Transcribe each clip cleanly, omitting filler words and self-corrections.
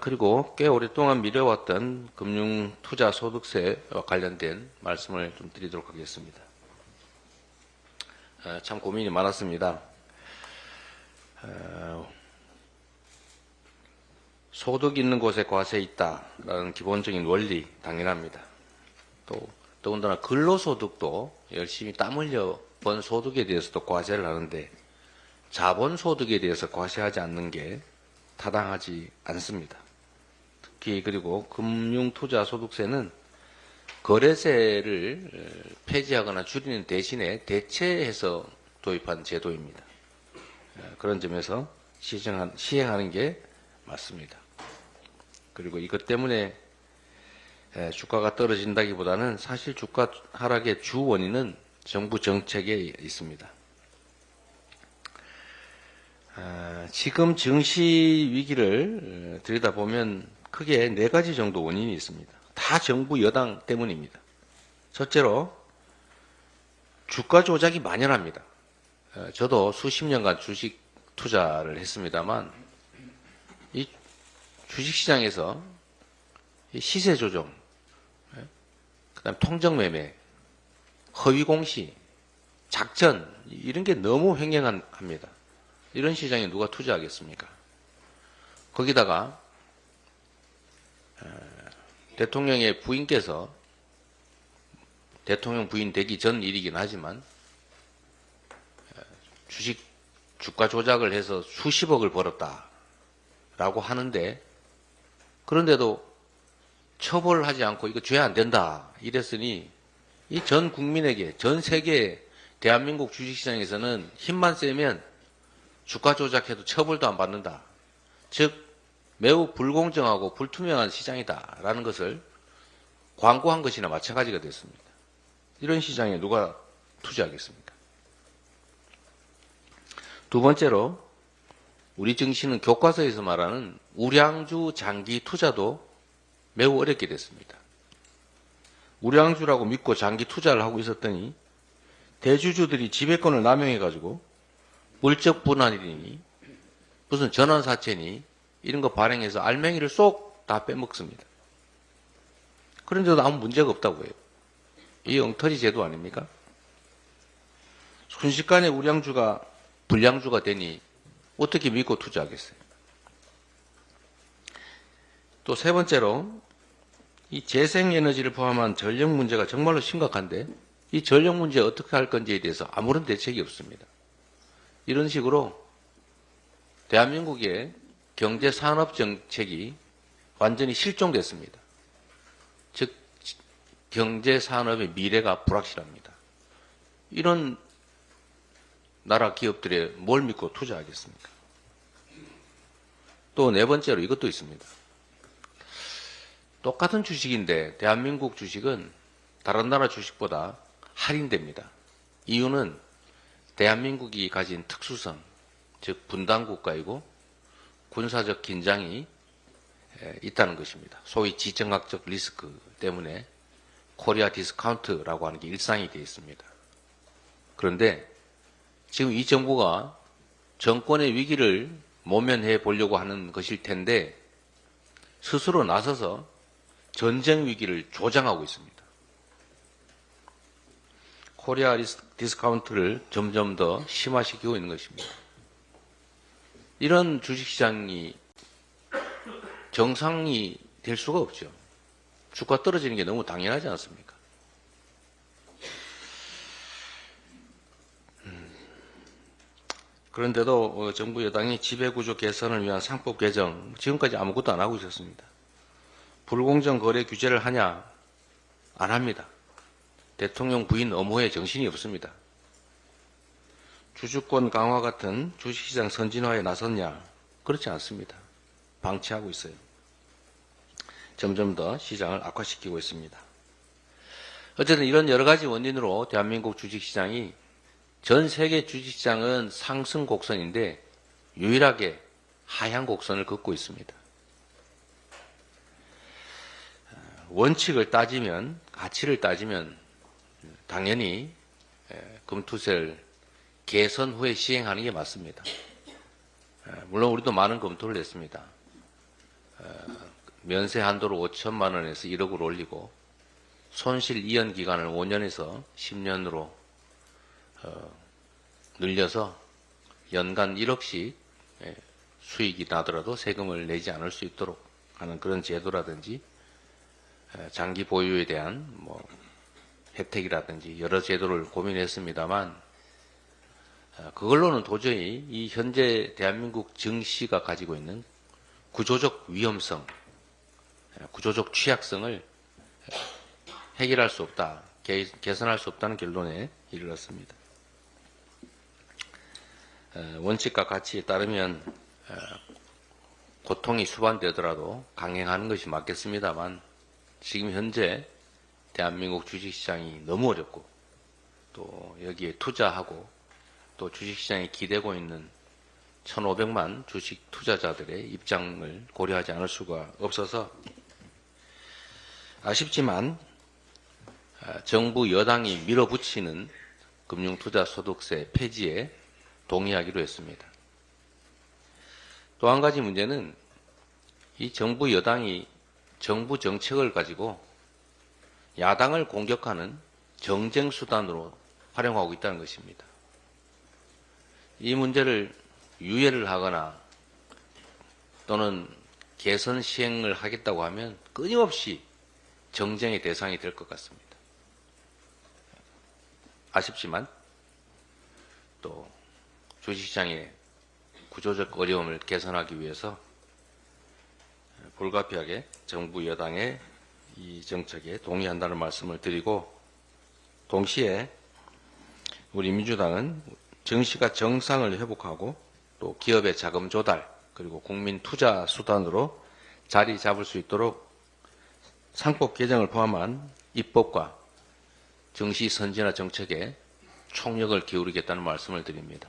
그리고 꽤 오랫동안 미뤄왔던 금융투자소득세와 관련된 말씀을 좀 드리도록 하겠습니다. 참 고민이 많았습니다. 소득 있는 곳에 과세 있다라는 기본적인 원리 당연합니다. 또 더군다나 근로소득도 열심히 땀 흘려 번 소득에 대해서도 과세를 하는데 자본소득에 대해서 과세하지 않는 게 타당하지 않습니다. 특히 그리고 금융투자소득세는 거래세를 폐지하거나 줄이는 대신에 대체해서 도입한 제도입니다. 그런 점에서 시행하는 게 맞습니다. 그리고 이것 때문에 주가가 떨어진다기보다는 사실 주가 하락의 주 원인은 정부 정책에 있습니다. 지금 증시 위기를 들여다보면 크게 4가지 정도 원인이 있습니다. 다 정부 여당 때문입니다. 첫째로 주가 조작이 만연합니다. 저도 수십 년간 주식 투자를 했습니다만 이 주식시장에서 시세 조정, 그다음 통정 매매, 허위 공시, 작전 이런 게 너무 횡행합니다. 이런 시장에 누가 투자하겠습니까? 거기다가 대통령의 부인께서 대통령 부인 되기 전 일이긴 하지만 주가 조작을 해서 수십억을 벌었다라고 하는데 그런데도 처벌하지 않고 이거 죄 안 된다 이랬으니 이 전 국민에게 전 세계 대한민국 주식시장에서는 힘만 세면 주가 조작해도 처벌도 안 받는다. 즉 매우 불공정하고 불투명한 시장이다라는 것을 광고한 것이나 마찬가지가 됐습니다. 이런 시장에 누가 투자하겠습니까? 두 번째로 우리 증시는 교과서에서 말하는 우량주 장기 투자도 매우 어렵게 됐습니다. 우량주라고 믿고 장기 투자를 하고 있었더니 대주주들이 지배권을 남용해가지고 물적 분할이니 무슨 전환사채니 이런 거 발행해서 알맹이를 쏙 다 빼먹습니다. 그런데도 아무 문제가 없다고 해요. 이 엉터리 제도 아닙니까? 순식간에 우량주가 불량주가 되니 어떻게 믿고 투자하겠어요? 또 세 번째로 이 재생에너지를 포함한 전력 문제가 정말로 심각한데 이 전력 문제 어떻게 할 건지에 대해서 아무런 대책이 없습니다. 이런 식으로 대한민국의 경제산업 정책이 완전히 실종됐습니다. 즉 경제산업의 미래가 불확실합니다. 이런 나라 기업들에 뭘 믿고 투자하겠습니까? 또 네 번째로 이것도 있습니다. 똑같은 주식인데 대한민국 주식은 다른 나라 주식보다 할인됩니다. 이유는 대한민국이 가진 특수성, 즉 분단국가이고 군사적 긴장이 있다는 것입니다. 소위 지정학적 리스크 때문에 코리아 디스카운트라고 하는 게 일상이 되어 있습니다. 그런데 지금 이 정부가 정권의 위기를 모면해 보려고 하는 것일 텐데 스스로 나서서 전쟁 위기를 조장하고 있습니다. 코리아 디스카운트를 점점 더 심화시키고 있는 것입니다. 이런 주식시장이 정상이 될 수가 없죠. 주가 떨어지는 게 너무 당연하지 않습니까? 그런데도 정부 여당이 지배구조 개선을 위한 상법 개정 지금까지 아무것도 안 하고 있었습니다. 불공정 거래 규제를 하냐? 안 합니다. 대통령 부인 엄호에 정신이 없습니다. 주주권 강화 같은 주식시장 선진화에 나섰냐? 그렇지 않습니다. 방치하고 있어요. 점점 더 시장을 악화시키고 있습니다. 어쨌든 이런 여러 가지 원인으로 대한민국 주식시장이 전 세계 주식시장은 상승 곡선인데 유일하게 하향 곡선을 긋고 있습니다. 원칙을 따지면, 가치를 따지면 당연히 금투세를 개선 후에 시행하는 게 맞습니다. 물론 우리도 많은 검토를 했습니다. 면세 한도를 5천만 원에서 1억으로 올리고 손실 이연 기간을 5년에서 10년으로 늘려서 연간 1억씩 수익이 나더라도 세금을 내지 않을 수 있도록 하는 그런 제도라든지 장기 보유에 대한 혜택이라든지 여러 제도를 고민했습니다만 그걸로는 도저히 이 현재 대한민국 증시가 가지고 있는 구조적 위험성, 구조적 취약성을 해결할 수 없다, 개선할 수 없다는 결론에 이르렀습니다. 원칙과 가치에 따르면 고통이 수반되더라도 강행하는 것이 맞겠습니다만 지금 현재 대한민국 주식시장이 너무 어렵고 또 여기에 투자하고 또 주식시장에 기대고 있는 1,500만 주식 투자자들의 입장을 고려하지 않을 수가 없어서 아쉽지만 정부 여당이 밀어붙이는 금융투자소득세 폐지에 동의하기로 했습니다. 또 한 가지 문제는 이 정부 여당이 정부 정책을 가지고 야당을 공격하는 정쟁수단으로 활용하고 있다는 것입니다. 이 문제를 유예를 하거나 또는 개선 시행을 하겠다고 하면 끊임없이 정쟁의 대상이 될 것 같습니다. 아쉽지만 또 주식시장의 구조적 어려움을 개선하기 위해서 불가피하게 정부 여당의 이 정책에 동의한다는 말씀을 드리고 동시에 우리 민주당은 증시가 정상을 회복하고 또 기업의 자금 조달 그리고 국민 투자 수단으로 자리 잡을 수 있도록 상법 개정을 포함한 입법과 증시 선진화 정책에 총력을 기울이겠다는 말씀을 드립니다.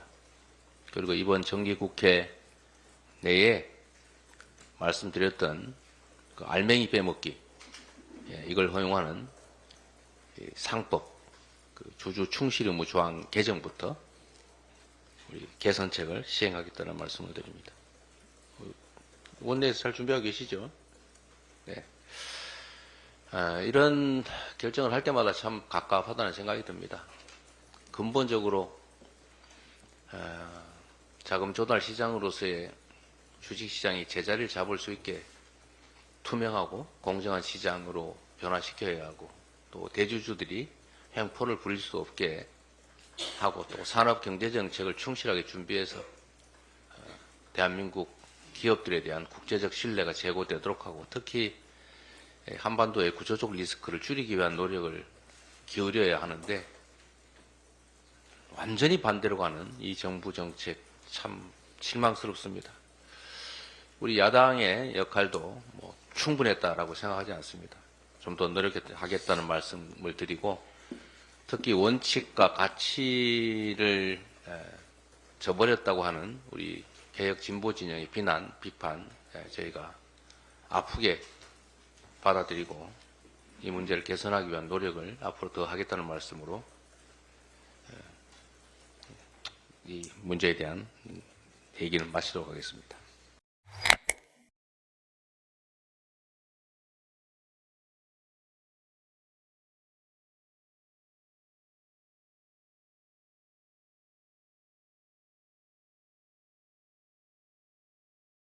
그리고 이번 정기국회 내에 말씀드렸던 그 알맹이 빼먹기 이걸 허용하는 상법 그 주주 충실 의무 조항 개정부터 우리 개선책을 시행하겠다는 말씀을 드립니다. 원내에서 잘 준비하고 계시죠? 네. 이런 결정을 할 때마다 참 갑갑하다는 생각이 듭니다. 근본적으로 자금 조달 시장으로서의 주식시장이 제자리를 잡을 수 있게 투명하고 공정한 시장으로 변화시켜야 하고 또 대주주들이 횡포를 부릴 수 없게 하고 또 산업경제정책을 충실하게 준비해서 대한민국 기업들에 대한 국제적 신뢰가 제고되도록 하고 특히 한반도의 구조적 리스크를 줄이기 위한 노력을 기울여야 하는데 완전히 반대로 가는 이 정부 정책 참 실망스럽습니다. 우리 야당의 역할도 충분했다라고 생각하지 않습니다. 좀 더 노력하겠다는 말씀을 드리고 특히 원칙과 가치를 저버렸다고 하는 우리 개혁 진보 진영의 비난, 비판 저희가 아프게 받아들이고 이 문제를 개선하기 위한 노력을 앞으로 더 하겠다는 말씀으로 이 문제에 대한 얘기는 마치도록 하겠습니다.